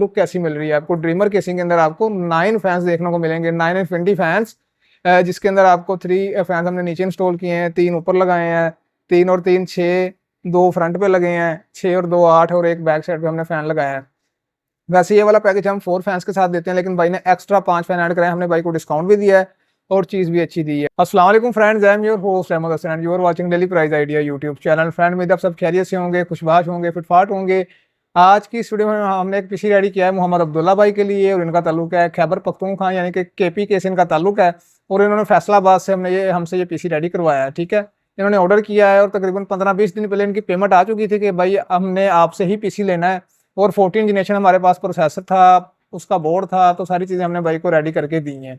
Look कैसी मिल रही है आपको। ड्रीमर केसिंग के अंदर आपको 9 फैंस देखने को मिलेंगे, 9 इन्फिनिटी फैंस, जिसके अंदर आपको 3 फैंस हमने नीचे इंस्टॉल किए हैं, 3 ऊपर लगाए हैं, 3 और 3 6, 2 फ्रंट पे लगे हैं, 6 और 2 8 और एक बैक साइड पे हमने फैन लगाया है। वैसे ये वाला पैकेज हम 4 फैंस के साथ देते हैं, लेकिन भाई ने एक्स्ट्रा 5 फैन ऐड कराए, हमने भाई को डिस्काउंट भी दिया है और चीज़ भी अच्छी दी है। अस्सलाम वालेकुम friends, I am your host Ahmad Hasan and you are watching daily price idea YouTube channel. Friend उम्मीद आप सब खैरियत से होंगे, खुशबाश होंगे, फिटफाट होंगे। आज की इस वीडियो में हमने एक पीसी रेडी किया है मोहम्मद अब्दुल्ला भाई के लिए, और इनका ताल्लुक है खैबर पख्तूनख्वा यानी कि केपी के से इनका ताल्लुक है, और इन्होंने फैसलाबाद से हमसे ये पीसी रेडी करवाया है। ठीक है, इन्होंने ऑर्डर किया है और तकरीबन 15-20 दिन पहले इनकी पेमेंट आ चुकी थी कि भाई हमने आपसे ही पीसी लेना है, और 14 जनरेशन हमारे पास प्रोसेसर था, उसका बोर्ड था, तो सारी चीज़ें हमने भाई को रेडी करके दी हैं।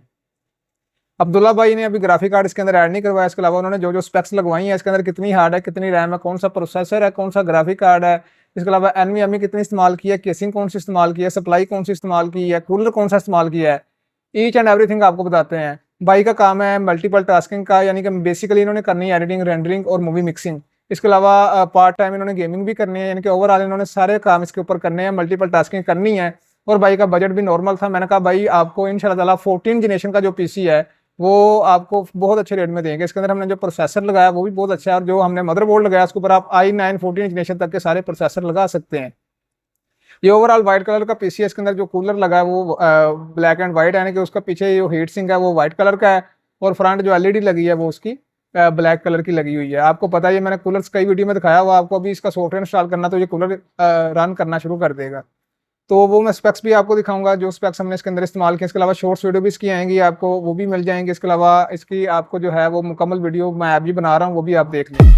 अब्दुल्ला भाई ने अभी ग्राफिक कार्ड इसके अंदर ऐड नहीं करवाया, इसके अलावा उन्होंने जो जो स्पेक्स लगवाई हैं, इसके अंदर कितनी हार्ड है, कितनी रैम है, कौन सा प्रोसेसर है, कौन सा ग्राफिक कार्ड है, इसके अलावा एनवीएमई कितनी इस्तेमाल की है, केसिंग कौन सी इस्तेमाल की है, सप्लाई कौन सी इस्तेमाल की है, कूलर कौन सा इस्तेमाल किया है, ईच एंड एवरीथिंग आपको बताते हैं। भाई का काम है मल्टीपल टास्किंग का, यानी कि बेसिकली इन्होंने करनी है एडिटिंग, रेंडरिंग और मूवी मिक्सिंग। इसके अलावा पार्ट टाइम इन्होंने गेमिंग भी करनी है, यानी कि ओवरऑल इन्होंने सारे काम इसके ऊपर करने हैं, मल्टीपल टास्किंग करनी है। और भाई का बजट भी नॉर्मल था। मैंने कहा भाई आपको इंशाल्लाह ताला 14 जनरेशन का जो पीसी है वो आपको बहुत अच्छे रेट में देंगे। इसके अंदर हमने जो प्रोसेसर लगाया वो भी बहुत अच्छा है, और जो हमने मदरबोर्ड लगाया उसके ऊपर आप i9 14 जनरेशन तक के सारे प्रोसेसर लगा सकते हैं। ये ओवरऑल व्हाइट कलर का पीसी है। इसके अंदर जो कूलर लगा है वो ब्लैक एंड व्हाइट है, यानी कि उसका पीछे जो हीट सिंक है वो व्हाइट कलर का है, और फ्रंट जो एलईडी लगी है वो उसकी ब्लैक कलर की लगी हुई है। आपको पता है ये मैंने कूलर्स कई वीडियो में दिखाया हुआ, आपको अभी इसका सॉफ्टवेयर इंस्टॉल करना तो ये कूलर रन करना शुरू कर देगा। तो वो मैं स्पेक्स भी आपको दिखाऊंगा, जो स्पेक्स हमने इसके अंदर इस्तेमाल किए। इसके अलावा शॉर्ट्स वीडियो भी इसकी आएंगी, आपको वो भी मिल जाएंगे। इसके अलावा इसकी आपको जो है वो मुकम्मल वीडियो मैं ऐप भी बना रहा हूँ, वो भी आप देख लें।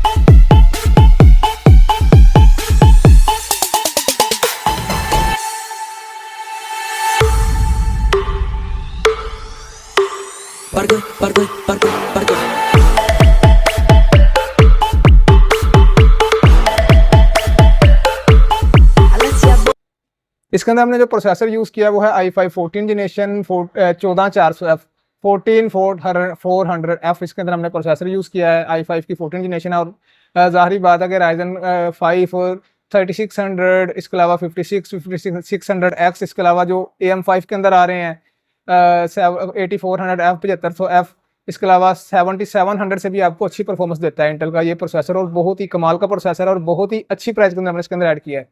इसके अंदर हमने जो प्रोसेसर यूज़ किया वो है i5 14 जनरेशन 14400F 14400F। इसके अंदर हमने प्रोसेसर यूज़ किया है i5 की 14 जनरेशन। और ज़ाहिर बात है कि Ryzen 5 3600, इसके अलावा 5600X, इसके अलावा जो AM5 के अंदर आ रहे हैं 8400F 7500F, इसके अलावा 7700 से भी आपको अच्छी परफॉर्मेंस देता है इंटेल का ये प्रोसेसर, और बहुत ही कमाल का प्रोसेसर है और बहुत ही अच्छी प्राइस के अंदर हमने इसके अंदर ऐड किया है।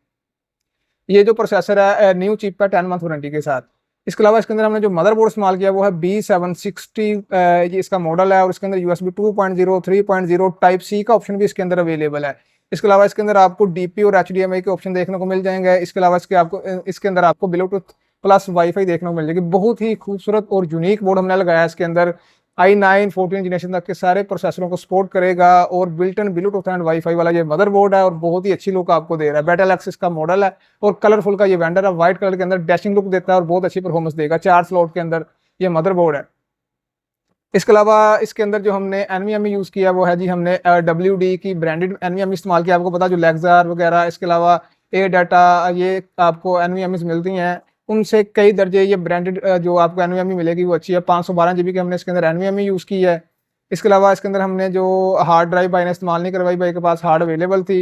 ये जो प्रोसेसर है न्यू चिप है 10 मंथ वारंटी के साथ। इसके अलावा इसके अंदर हमने जो मदरबोर्ड इस्तेमाल किया वो है B760, ये इसका मॉडल है, और इसके अंदर USB 2.0 3.0 टाइप सी का ऑप्शन भी इसके अंदर अवेलेबल है। इसके अलावा इसके अंदर आपको DP और HDMI के ऑप्शन देखने को मिल जाएंगे। इसके अलावा इसके अंदर आपको ब्लूटूथ प्लस वाईफाई देखने को मिल जाएगी। बहुत ही खूबसूरत और यूनिक बोर्ड हमने लगाया है इसके अंदर। i9 14 जनरेशन तक के सारे प्रोसेसरों को सपोर्ट करेगा, और built in Bluetooth and wifi वाला ये मदरबोर्ड है, और बहुत ही अच्छी लुक आपको दे रहा है। बैटल एक्सिस का मॉडल है, और कलरफुल का ये वेंडर है, व्हाइट कलर के अंदर डैशिंग लुक देता है और बहुत अच्छी परफॉर्मेंस देगा। 4 स्लॉट के अंदर ये मदरबोर्ड है। इसके अलावा इसके अंदर जो हमने एनवीएमई यूज़ किया वो है जी, हमने WD की ब्रांडेड एनवीएमई इस्तेमाल किया। आपको पता जो लेक्सर वगैरह, इसके अलावा ए डाटा, ये आपको एनवीएमई मिलती हैं, उनसे कई दर्जे ये ब्रांडेड जो आपको एनवीएमई मिलेगी वो अच्छी है। 512 GB की हमने इसके अंदर एनवीएमई यूज़ की है। इसके अलावा इसके अंदर हमने जो हार्ड ड्राइव भाई ने इस्तेमाल नहीं करवाई, भाई के पास हार्ड अवेलेबल थी।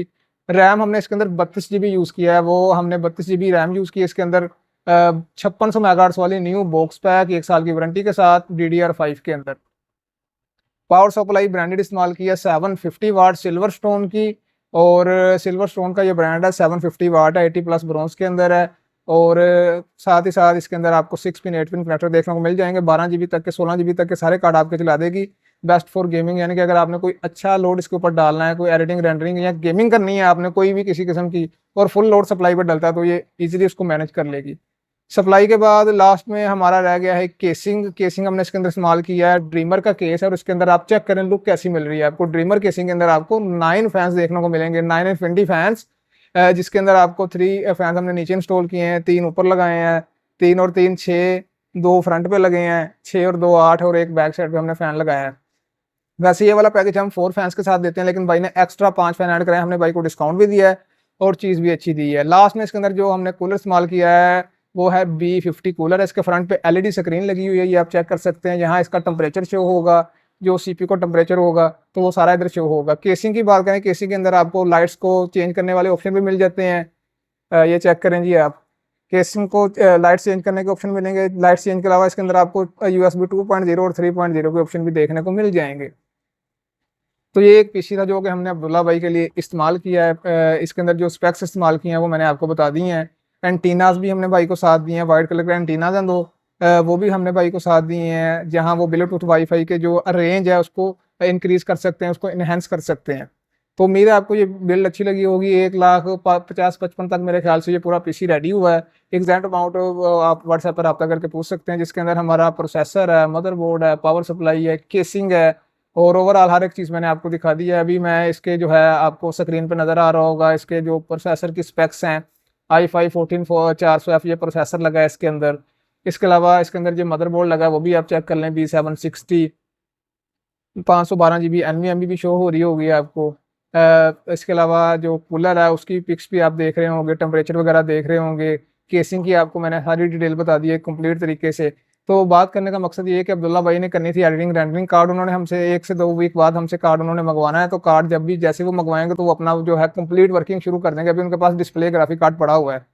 रैम हमने इसके अंदर 32 GB यूज़ किया है, वो हमने 32 GB रैम यूज़ की है। इसके अंदर 5600 मेगाहर्ट्ज़ वाली न्यू बॉक्स पैक 1 साल की वारंटी के साथ DDR5 के अंदर। पावर सप्लाई ब्रांडेड इस्तेमाल की है 750 वाट सिल्वर स्टोन की, और सिल्वर स्टोन का ये ब्रांड है, 750 वाट है, 80+ ब्रॉन्ज के अंदर है। और साथ ही साथ इसके अंदर आपको 6 पिन 8 पिन कनेक्टर देखने को मिल जाएंगे। 12 GB तक के 16 GB तक के सारे कार्ड आपके चला देगी। बेस्ट फॉर गेमिंग, यानी कि अगर आपने कोई अच्छा लोड इसके ऊपर डालना है, कोई एडिटिंग रेंडरिंग या गेमिंग करनी है आपने कोई भी किसी किस्म की, और फुल लोड सप्लाई पर डलता है, तो ये इजीली उसको मैनेज कर लेगी। सप्लाई के बाद लास्ट में हमारा रह गया है केसिंग हमने इसके अंदर इस्तेमाल किया है, ड्रीमर का केस है, और इसके अंदर आप चेक करें लुक कैसी मिल रही है आपको। ड्रीमर केसिंग के अंदर आपको 9 फैंस देखने को मिलेंगे, 9 इन्फिनिटी फैंस, जिसके अंदर आपको 3 फैंस हमने नीचे इंस्टॉल किए हैं, 3 ऊपर लगाए हैं, 3 और 3 6, 2 फ्रंट पे लगे हैं, 6 और 2 8 और एक बैक साइड पे हमने फैन लगाया है। वैसे ये वाला पैकेज हम 4 फैंस के साथ देते हैं, लेकिन भाई ने एक्स्ट्रा 5 फैन ऐड कराए, हमने भाई को डिस्काउंट भी दिया है और चीज़ भी अच्छी दी है। लास्ट में इसके अंदर जो हमने कूलर इस्तेमाल किया है वो है B50 कूलर है। इसके फ्रंट पे LED स्क्रीन लगी हुई है, ये आप चेक कर सकते हैं। यहाँ इसका टेम्परेचर शो होगा, जो CPU का टेम्परेचर होगा तो वो सारा इधर शो होगा। केसिंग की बात करें, केसिंग के अंदर आपको लाइट्स को चेंज करने वाले ऑप्शन भी मिल जाते हैं, ये चेक करें जी आप। केसिंग को लाइट चेंज करने के ऑप्शन मिलेंगे। लाइट चेंज के अलावा इसके अंदर आपको USB 2.0 और 3.0 के ऑप्शन भी देखने को मिल जाएंगे। तो ये एक पीसी था जो कि हमने अब्दुल्ला भाई के लिए इस्तेमाल किया है। इसके अंदर जो स्पेक्स इस्तेमाल किए हैं वो मैंने आपको बता दी हैं। एंटीनाज भी हमने भाई को साथ दिए हैं, वाइट कलर के एंटीनाज हैं दो, वो भी हमने भाई को साथ दिए हैं, जहाँ वो ब्लूटूथ वाईफाई के जो रेंज है उसको इंक्रीज कर सकते हैं, उसको इनहेंस कर सकते हैं। तो उम्मीद है आपको ये बिल्ड अच्छी लगी होगी। 1,50,55 तक मेरे ख्याल से ये पूरा पीसी रेडी हुआ है। एग्जैक्ट अमाउंट आप व्हाट्सएप पर रब्ता करके पूछ सकते हैं, जिसके अंदर हमारा प्रोसेसर है, मदरबोर्ड है, पावर सप्लाई है, केसिंग है और ओवरऑल हर एक चीज़ मैंने आपको दिखा दी है। अभी मैं इसके जो है आपको स्क्रीन पर नज़र आ रहा होगा, इसके जो प्रोसेसर की स्पेक्स हैं, i5 14400F ये प्रोसेसर लगा है इसके अंदर। इसके अलावा इसके अंदर जो मदरबोर्ड लगा है वो भी आप चेक कर लें, B760 512 GB NVMe भी शो हो रही होगी आपको। इसके अलावा जो कूलर है उसकी पिक्स भी आप देख रहे होंगे, टेम्परेचर वगैरह देख रहे होंगे। केसिंग की आपको मैंने सारी डिटेल बता दी है कंप्लीट तरीके से। तो बात करने का मकसद ये है कि अब्दुल्ला भाई ने करनी थी एडिटिंग रेंडरिंग। कार्ड उन्होंने हमसे 1 से 2 वीक बाद हमसे कार्ड उन्होंने मंगवाना है। तो कार्ड जब भी जैसे वो मंगवाएंगे तो वो अपना जो है कंप्लीट वर्किंग शुरू कर देंगे। अभी उनके पास डिस्प्ले ग्राफिक कार्ड पड़ा हुआ है।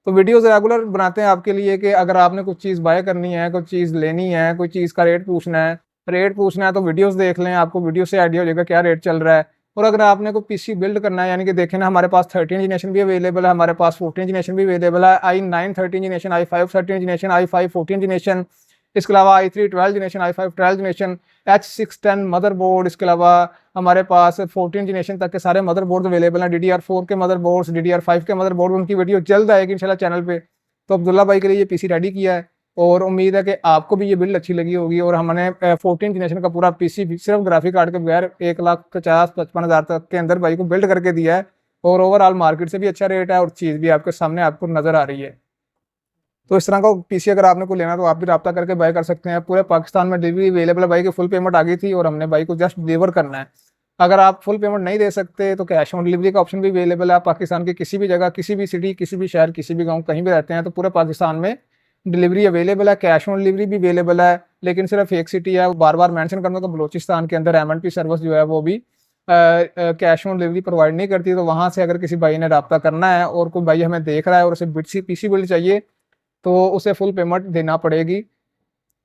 तो वीडियोज़ रेगुलर बनाते हैं आपके लिए कि अगर आपने कुछ चीज़ बाय करनी है, कोई चीज़ लेनी है, कोई चीज़ का रेट पूछना है तो वीडियोस देख लें, आपको वीडियो से आइडिया हो जाएगा क्या रेट चल रहा है। और अगर आपने कोई पीसी बिल्ड करना है, यानी कि देखें ना, हमारे पास 13 जनरेशन भी अवेलेबल है, हमारे पास 14 जनरेशन भी अवेलेबल है, i9 13 generation, i5 13 generation, i5 14 generation, इसके अलावा i3 12 generation, i5 12 generation, H610 motherboard. इसके अलावा हमारे पास 14 जनरेशन तक के सारे मदरबोर्ड अवेलेबल हैं, DDR4 के मदरबोर्ड्स, DDR5 के मदरबोर्ड। उनकी वीडियो जल्द आएगी इंशाल्लाह चैनल पे। तो अब्दुल्ला भाई के लिए ये पीसी रेडी किया है और उम्मीद है कि आपको भी ये बिल्ड अच्छी लगी होगी। और हमने 14 जनरेशन का पूरा पीसी सिर्फ ग्राफिक कार्ड के बगैर 1,50,55,000 तक के अंदर भाई को बिल्ड करके दिया है। और ओवरऑल मार्केट से भी अच्छा रेट है और चीज़ भी आपके सामने आपको नज़र आ रही है। तो इस तरह का पीसी अगर आपने को लेना तो आप भी रब्ता करके बाय कर सकते हैं। पूरे पाकिस्तान में डिलीवरी अवेलेबल है। भाई की फुल पेमेंट आ गई थी और हमने भाई को जस्ट डिलीवर करना है। अगर आप फुल पेमेंट नहीं दे सकते तो कैश ऑन डिलीवरी का ऑप्शन भी अवेलेबल है। आप पाकिस्तान के किसी भी जगह, किसी भी सिटी, किसी भी शहर, किसी भी गाँव, कहीं भी रहते हैं तो पूरे पाकिस्तान में डिलीवरी अवेलेबल है। कैश ऑन डिलीवरी भी अवेलेबल है, लेकिन सिर्फ एक सिटी है, वो बार बार मेंशन करना, तो बलूचिस्तान के अंदर M&P सर्विस जो है वो भी कैश ऑन डिलीवरी प्रोवाइड नहीं करती। तो वहाँ से अगर किसी भाई ने रब्ता करना है और कोई भाई हमें देख रहा है और उसे पीसी बिल्ड चाहिए तो उसे फुल पेमेंट देना पड़ेगी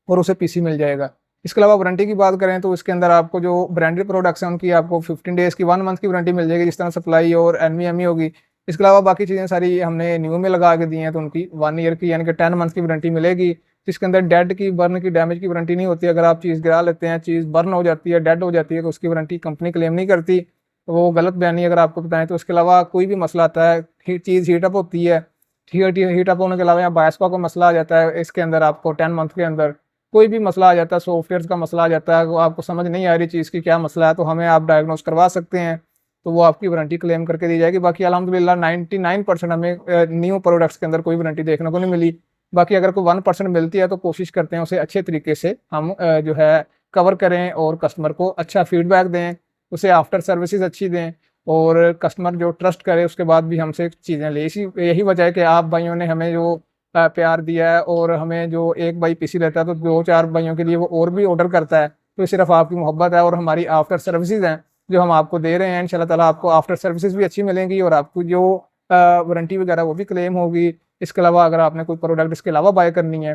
और उसे पीसी मिल जाएगा। इसके अलावा वारंटी की बात करें तो इसके अंदर आपको जो ब्रांडेड प्रोडक्ट्स हैं उनकी आपको 15 डेज़ की 1 मंथ की वारंटी मिल जाएगी, जिस तरह सप्लाई और NVMe होगी। इसके अलावा बाकी चीज़ें सारी हमने न्यू में लगा के दी हैं तो उनकी 1 ईयर की यानी कि 10 मंथ की वारंटी मिलेगी, जिसके अंदर डेड की, बर्न की, डैमेज की वारंटी नहीं होती। अगर आप चीज़ गिरा लेते हैं, चीज़ बर्न हो जाती है, डेड हो जाती है तो उसकी वारंटी कंपनी क्लेम नहीं करती। तो वो गलत बयानी अगर आपको बताएं तो इसके अलावा कोई भी मसला आता है, चीज़ हीटअप होती है, हीटअप होने के अलावा या बायस का कोई मसला आ जाता है, इसके अंदर आपको 10 मंथ के अंदर कोई भी मसला आ जाता है, सॉफ्टवेयर का मसला आ जाता है, वो आपको समझ नहीं आ रही चीज़ की क्या मसला है, तो हमें आप डायग्नोस करवा सकते हैं तो वो आपकी वारंटी क्लेम करके दी जाएगी। बाकी अल्हम्दुलिल्लाह 99% हमें न्यू प्रोडक्ट्स के अंदर कोई वारंटी देखने को नहीं मिली। बाकी अगर कोई 1% मिलती है तो कोशिश करते हैं उसे अच्छे तरीके से हम जो है कवर करें और कस्टमर को अच्छा फीडबैक दें, उसे आफ्टर सर्विसेज अच्छी दें और कस्टमर जो ट्रस्ट करे उसके बाद भी हमसे चीज़ें ले। इसी यही वजह है कि आप भाइयों ने हमें जो प्यार दिया है और हमें जो एक भाई पीसी रहता है तो 2-4 भाइयों के लिए वो और भी ऑर्डर करता है। तो सिर्फ आपकी मोहब्बत है और हमारी आफ्टर सर्विसेज हैं जो हम आपको दे रहे हैं। इंशाल्लाह ताला आपको आफ्टर सर्विसेज भी अच्छी मिलेंगी और आपको जो वारंटी वगैरह वो भी क्लेम होगी। इसके अलावा अगर आपने कोई प्रोडक्ट इसके अलावा बाय करनी है,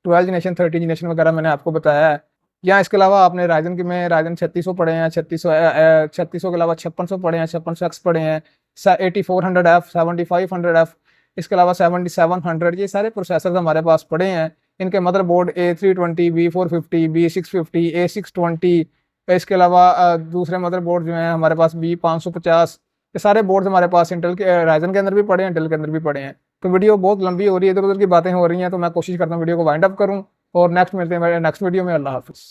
12 जनरेशन, 13 जनरेशन वगैरह मैंने आपको बताया है, या इसके अलावा आपने राइजन में राइजन 3600 पढ़े हैं, 3600 के अलावा 5600 पढ़े हैं, 5600X पढ़े हैं, 8400F, 7500F, इसके अलावा 7700, ये सारे प्रोसेसर हमारे पास पड़े हैं। इनके motherboard A320, B450, B650, A620, इसके अलावा दूसरे मदरबोर्ड जो हैं हमारे पास B550, ये सारे बोर्ड हमारे पास इंटेल के, राइजन के अंदर भी पड़े हैं, इंटेल के अंदर भी पड़े हैं। तो वीडियो बहुत लंबी हो रही है, इधर उधर की बातें हो रही हैं, तो मैं कोशिश करता हूँ वीडियो को वाइंड अप करूँ और नेक्स्ट मिलते हैं नेक्स्ट वीडियो में। अल्लाह हाफिज़।